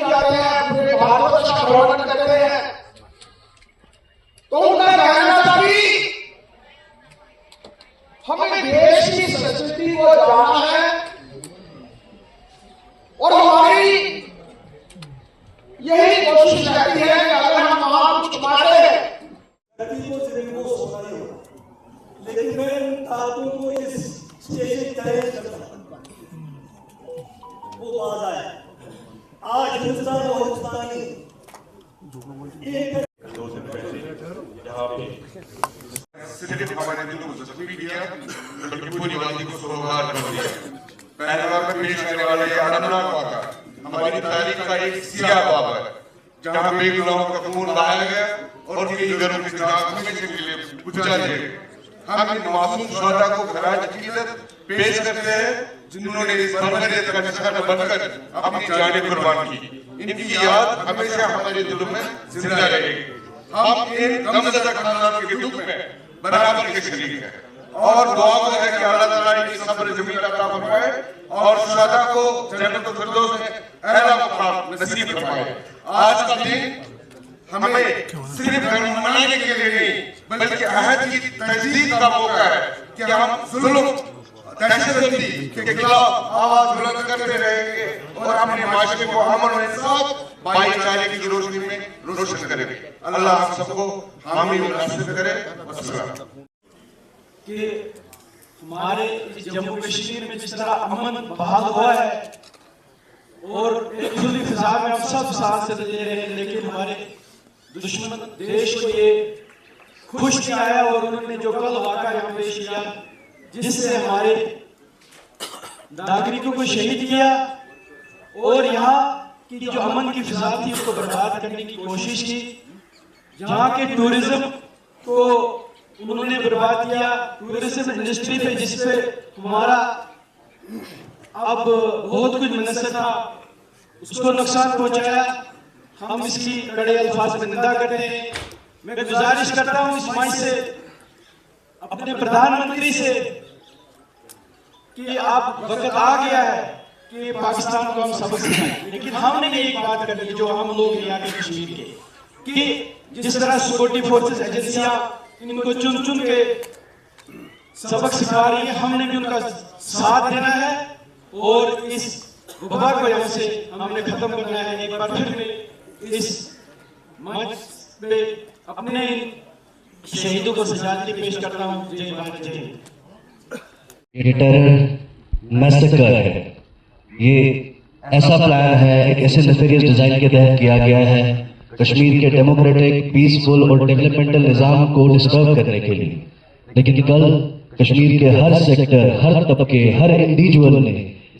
जाते हैं, पूरे भारतवर्ष का भ्रमण करते हैं, तो उनका कहना था कि हमें देश की संस्कृति को जानना है और हमारी यही कोशिश रहती है कि अगर हम वहां कुछ कमाते हैं, लेकिन मैं उन ताकतों को इस स्टेज चैलेंज करता वो बात आया। आज हिंदुस्तान और हिंदुस्तानी सिर्फ हमारे दिलों को जख्मी किया बल्कि पूरी वादी को सोहार कर दिया। पहलवान में पेश आने वाला ये अनमनाक वाक़ा हमारी तारीख का एक सियाह बाब है, जहाँ बेगुनाहों का खून बहाया गया और कई घरों की जान हमेशा के लिए गुजारी गई। हम इन मासूम शोहदा को खराज अकीदत पेश करते हैं जिन्होंने इस बरबरीत का निशाना बनकर अपनी जानें कुर्बान की। इनकी याद हमेशा हमारे दिलों में जिंदा रहेगी। हम इन गमज़दा खानदानों के दुख में बराबर के शरीक हैं और दुआ है कि अल्लाह ताला इनकी सब्र जमील अता फरमाए और शुहदा को जन्नतुल फिरदौस में अहला मकाम नसीब फरमाए। आज का दिन हमें सिर्फ मनाने के लिए नहीं बल्कि अहद की तजदीद का मौका है कि हम जुल्म दहशतगर्दी के खिलाफ आवाज बुलंद करते रहेंगे और अपने माशरे को अमन और इंसाफ भाईचारे की रोशनी में रोशन करेंगे। अल्लाह हम सबको हामी और नासिर करे। अस्सलाम। कि हमारे जम्मू कश्मीर में जिस तरह अमन बहाल हुआ है और एक खुली फिजा में हम सब साथ से ले रहे हैं, लेकिन हमारे दुश्मन देश को ये खुश नहीं आया और उन्होंने जो कल वाक़ा यहाँ पेश किया जिससे हमारे नागरिकों को शहीद किया और यहाँ की जो अमन की फिजा थी उसको बर्बाद करने की कोशिश की, यहाँ के टूरिज्म को उन्होंने बर्बाद किया। टूरिज्म इंडस्ट्री पे जिसपे हमारा अब बहुत कुछ मुनसर था उसको नुकसान पहुंचाया। हम इसकी कड़े अल्फाज में निंदा करते हैं। मैं गुजारिश करता हूं इस मंच से अपने प्रधानमंत्री से कि आप वक्त आ गया है कि पाकिस्तान को हम सबक सिखाएं, लेकिन हमने एक बात करनी जो हम लोग यहाँ के कश्मीर के कि जिस तरह सिक्योरिटी फोर्सेस एजेंसियां इनको चुन चुन के सबक सिखा रही है, हमने भी उनका साथ देना है और इस वबा को यहाँ से हमने खत्म करना है। एक बार फिर इस मंच पे अपने शहीदों को सजाती पेश करता हूँ। जय भारत जय हिंद। ये टेरर मैसेकर है, ये ऐसा प्लान है, एक ऐसे नेफेरियस डिजाइन के तहत किया गया है कश्मीर के डेमोक्रेटिक, पीसफुल और डेवलपमेंटल निज़ाम को डिस्टर्ब करने के लिए। लेकिन कल कश्मीर के हर सेक्टर, हर तबके, हर इंडिविजुअल ने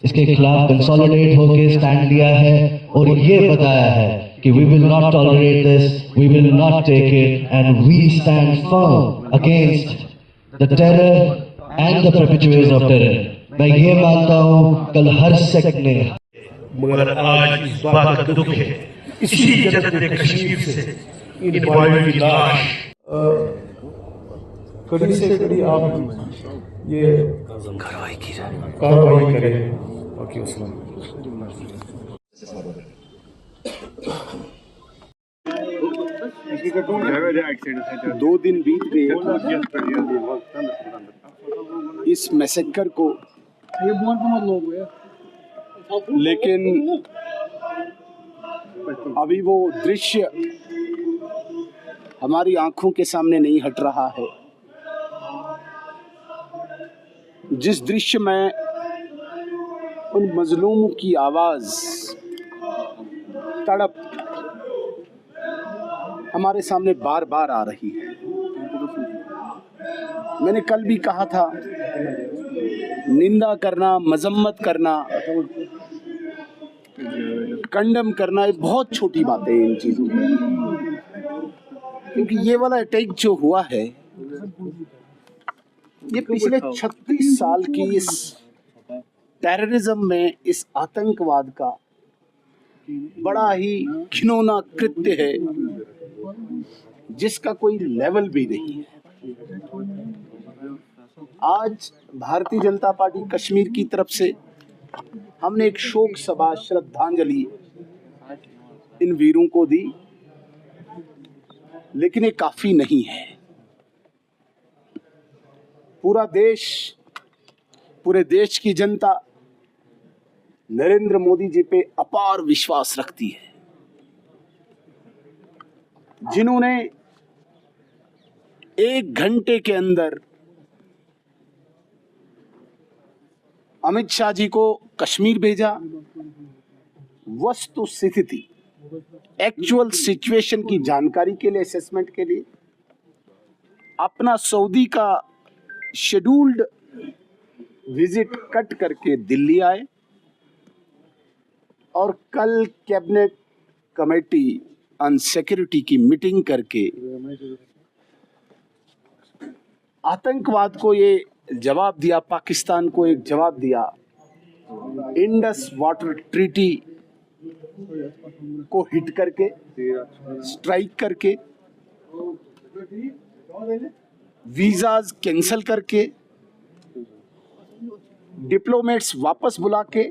इसके खिलाफ कंसोलिडेट होकर स्टैंड लिया है और ये बताया है कि we will not tolerate this, we will not take it and we stand firm against the terror and the perpetrators of terror. मैं ये मानता हूँ कल हर सेक्टर ने, मगर आज इस बात का दुख है इसी जन्नत कश्मीर से इन बॉयों की लाश कड़ी से कड़ी आप ये कार्रवाई करें। बाकी दो दिन बीत गए इस मैसेकर को, लेकिन अभी वो दृश्य हमारी आंखों के सामने नहीं हट रहा है। जिस दृश्य में उन मजलूमों की आवाज, तड़प हमारे सामने बार बार आ रही है। मैंने कल भी कहा था, निंदा करना, मजम्मत करना, कंडम करना ये बहुत छोटी बात है इन चीजों में, क्योंकि ये वाला अटैक जो हुआ है ये पिछले 36 साल की इस टेररिज्म में, इस आतंकवाद का बड़ा ही घिनौना कृत्य है जिसका कोई लेवल भी नहीं है। आज भारतीय जनता पार्टी कश्मीर की तरफ से हमने एक शोक सभा, श्रद्धांजलि इन वीरों को दी, लेकिन ये काफी नहीं है। पूरे देश की जनता नरेंद्र मोदी जी पे अपार विश्वास रखती है, जिन्होंने 1 घंटे के अंदर अमित शाह जी को कश्मीर भेजा, वस्तु स्थिति एक्चुअल सिचुएशन की जानकारी के लिए, असेसमेंट के लिए, अपना सऊदी का शेड्यूल्ड विजिट कट करके दिल्ली आए और कल कैबिनेट कमेटी ऑन सिक्योरिटी की मीटिंग करके आतंकवाद को ये जवाब दिया, पाकिस्तान को एक जवाब दिया, इंडस वाटर ट्रीटी को हिट करके, स्ट्राइक करके, वीजाज कैंसिल करके, डिप्लोमेट्स वापस बुला के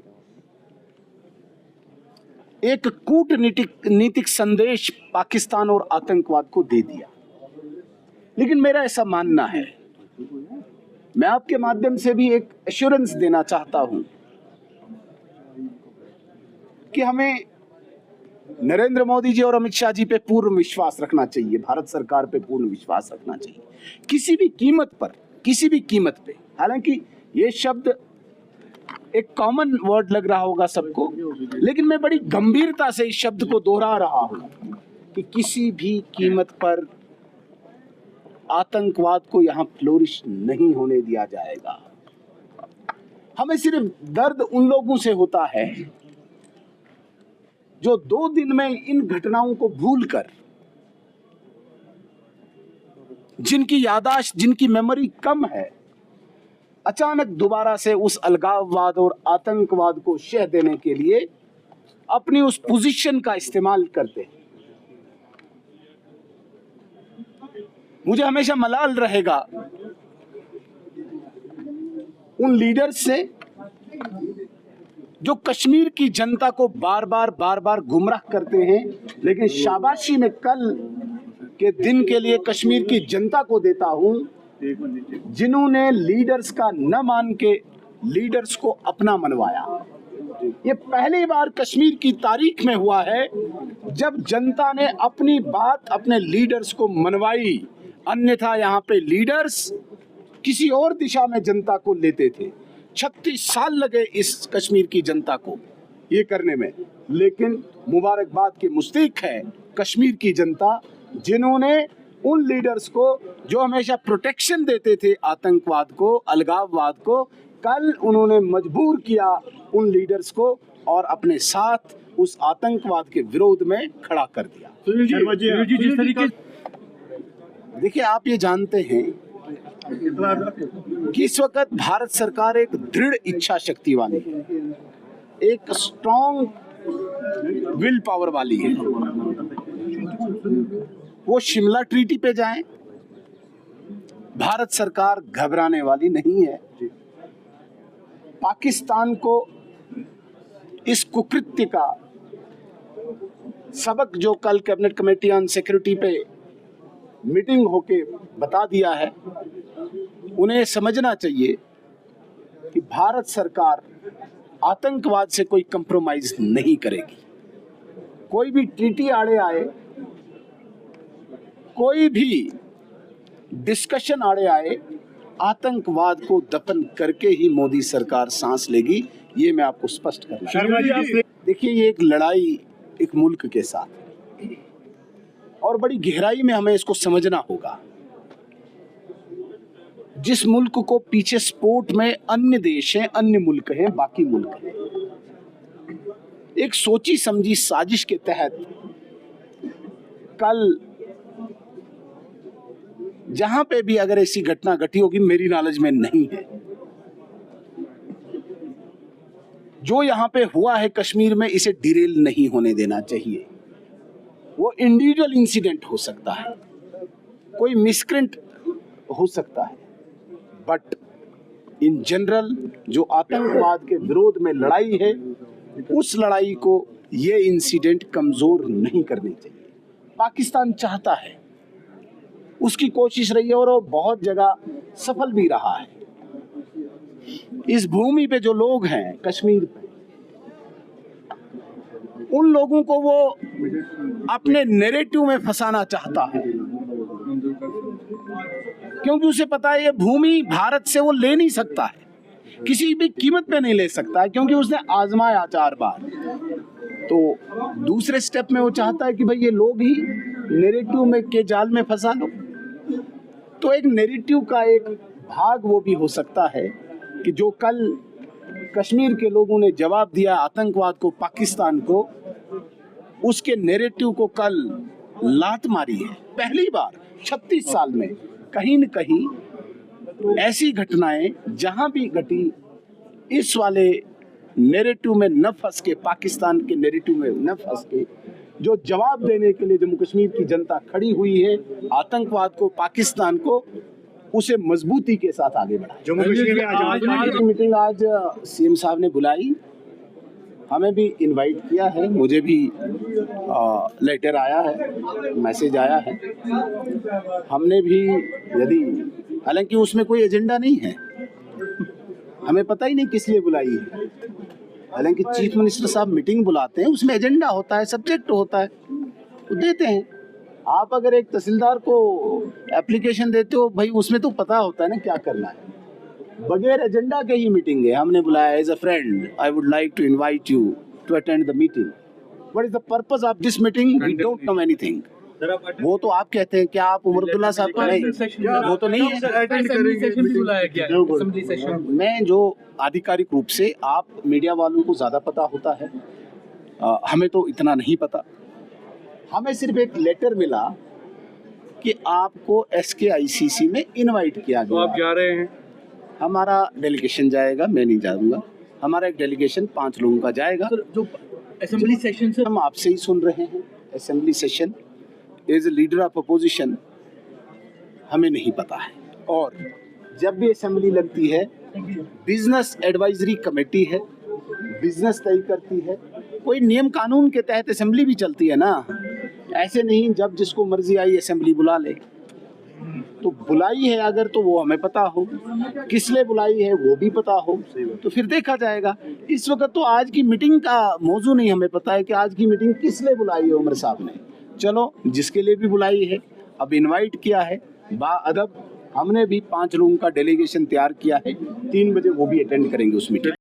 एक कूटनीतिक संदेश पाकिस्तान और आतंकवाद को दे दिया। लेकिन मेरा ऐसा मानना है, मैं आपके माध्यम से भी एक एश्योरेंस देना चाहता हूं कि हमें नरेंद्र मोदी जी और अमित शाह जी पे पूर्ण विश्वास रखना चाहिए, भारत सरकार पे पूर्ण विश्वास रखना चाहिए, किसी भी कीमत पर, किसी भी कीमत पे। हालांकि ये शब्द एक कॉमन वर्ड लग रहा होगा सबको, लेकिन मैं बड़ी गंभीरता से इस शब्द को दोहरा रहा हूं कि किसी भी कीमत पर आतंकवाद को यहां फ्लोरिश नहीं होने दिया जाएगा। हमें सिर्फ दर्द उन लोगों से होता है जो 2 दिन में इन घटनाओं को भूलकर, जिनकी याददाश्त, जिनकी मेमोरी कम है, अचानक दोबारा से उस अलगाववाद और आतंकवाद को शह देने के लिए अपनी उस पोजीशन का इस्तेमाल करते हैं। मुझे हमेशा मलाल रहेगा उन लीडर्स से जो कश्मीर की जनता को बार बार गुमराह करते हैं, लेकिन शाबाशी में कल के दिन के लिए कश्मीर की जनता को देता हूं, जिन्होंने लीडर्स का न मान के लीडर्स को अपना मनवाया। ये पहली बार कश्मीर की तारीख में हुआ है जब जनता ने अपनी बात अपने लीडर्स को मनवाई, अन्यथा यहाँ पे लीडर्स किसी और दिशा में जनता को लेते थे। 36 साल लगे इस कश्मीर की जनता को ये करने में, लेकिन मुबारकबाद के मुस्तहिक है कश्मीर की जनता, जिन्होंने उन लीडर्स को जो हमेशा प्रोटेक्शन देते थे आतंकवाद को, अलगाववाद को, कल उन्होंने मजबूर किया उन लीडर्स को और अपने साथ उस आतंकवाद के विरोध में खड़ा कर दिया। जिस तरीके देखिए, आप ये जानते हैं कि इस वक्त भारत सरकार एक दृढ़ इच्छा शक्ति वाली है, एक स्ट्रॉन्ग विल पावर वाली है। वो शिमला ट्रीटी पे जाएं, भारत सरकार घबराने वाली नहीं है। पाकिस्तान को इस कुकृत्य का सबक जो कल कैबिनेट कमेटी ऑन सिक्योरिटी पे मीटिंग होके बता दिया है, उन्हें समझना चाहिए कि भारत सरकार आतंकवाद से कोई कंप्रोमाइज नहीं करेगी। कोई भी ट्रीटी आड़े आए, कोई भी डिस्कशन आड़े आए, आतंकवाद को दफन करके ही मोदी सरकार सांस लेगी। ये मैं आपको स्पष्ट कर रहा हूं। देखिए, ये एक लड़ाई एक मुल्क के साथ और बड़ी गहराई में हमें इसको समझना होगा। जिस मुल्क को पीछे स्पोर्ट में अन्य देश हैं, अन्य मुल्क हैं, बाकी मुल्क हैं, एक सोची समझी साजिश के तहत कल जहां पे भी अगर ऐसी घटना घटी होगी, मेरी नॉलेज में नहीं है, जो यहां पे हुआ है कश्मीर में, इसे डिरेल नहीं होने देना चाहिए। वो इंडिविजुअल इंसिडेंट हो सकता है, कोई मिसक्रेंट हो सकता है, बट इन जनरल जो आतंकवाद के विरोध में लड़ाई है, उस लड़ाई को ये इंसिडेंट कमजोर नहीं करने चाहिए। पाकिस्तान चाहता है, उसकी कोशिश रही है और वो बहुत जगह सफल भी रहा है। इस भूमि पे जो लोग हैं कश्मीर पे, उन लोगों को वो अपने नैरेटिव में फंसाना चाहता है, क्योंकि उसे पता है ये भूमि भारत से वो ले नहीं सकता है, किसी भी कीमत पे नहीं ले सकता है, क्योंकि उसने आजमाया 4 बार। तो दूसरे स्टेप में वो चाहता है कि भाई ये लोग ही नैरेटिव में के जाल में फंसा लो। तो एक नैरेटिव का एक भाग वो भी हो सकता है कि जो कल कश्मीर के लोगों ने जवाब दिया आतंकवाद को, पाकिस्तान को, उसके नैरेटिव को कल लात मारी है। पहली बार 36 साल में कहीं न कहीं ऐसी घटनाएं जहां भी घटी, इस वाले नैरेटिव में न फंस के, पाकिस्तान के नैरेटिव में न फंस के, जो जवाब देने के लिए जम्मू कश्मीर की जनता खड़ी हुई है आतंकवाद को, पाकिस्तान को, उसे मजबूती के साथ आगे बढ़ाए। जम्मू कश्मीर में आजाद की मीटिंग आज सीएम साहब ने बुलाई, हमें भी इनवाइट किया है, मुझे भी लेटर आया है, मैसेज आया है। हमने भी, यदि हालांकि उसमें कोई एजेंडा नहीं है, हमें पता ही नहीं किस लिए बुलाई है। हालांकि चीफ मिनिस्टर साहब मीटिंग बुलाते हैं, उसमें एजेंडा होता है, सब्जेक्ट होता है, तो देते हैं। आप अगर एक तहसीलदार को एप्लीकेशन देते हो भाई, उसमें तो पता होता है ना क्या करना है। बगैर एजेंडा के ही मीटिंग है। हमने बुलाया as a friend, I would like to invite you to attend the meeting. What is the purpose of this meeting? We don't know anything. वो तो आप कहते हैं, क्या आप उमर अब्दुल्ला साहब को नहीं? वो तो नहीं है। मैं जो आधिकारिक रूप से, आप मीडिया वालों को ज़्यादा पता होता है, हमें तो इतना नहीं पता। हमें सिर्फ एक लेटर मिला कि आपको SKICC में इनवाइट किया गया। आप जा रहे हैं? हमारा डेलीगेशन जाएगा, मैं नहीं जाऊंगा। हमारा एक डेलीगेशन 5 लोगों का जाएगा। जो असेंबली सेशन से हम आपसे ही सुन रहे हैं। Assembly session as a leader of opposition हमें नहीं पता है। और जब भी असेंबली लगती है, बिजनेस एडवाइजरी कमेटी है, बिजनेस तय करती है, कोई नियम कानून के तहत असेंबली भी चलती है ना। ऐसे नहीं जब जिसको मर्जी आई असेंबली बुला ले। तो बुलाई है अगर, तो वो हमें पता हो, किस लिए बुलाई है वो भी पता हो, तो फिर देखा जाएगा। इस वक्त तो आज की मीटिंग का मौजू नहीं हमें पता है कि आज की मीटिंग किस लिए बुलाई है उमर साहब ने। चलो, जिसके लिए भी बुलाई है, अब इनवाइट किया है बाअदब। हमने भी 5 लोगों का डेलीगेशन तैयार किया है, 3 बजे वो भी अटेंड करेंगे उस मीटिंग।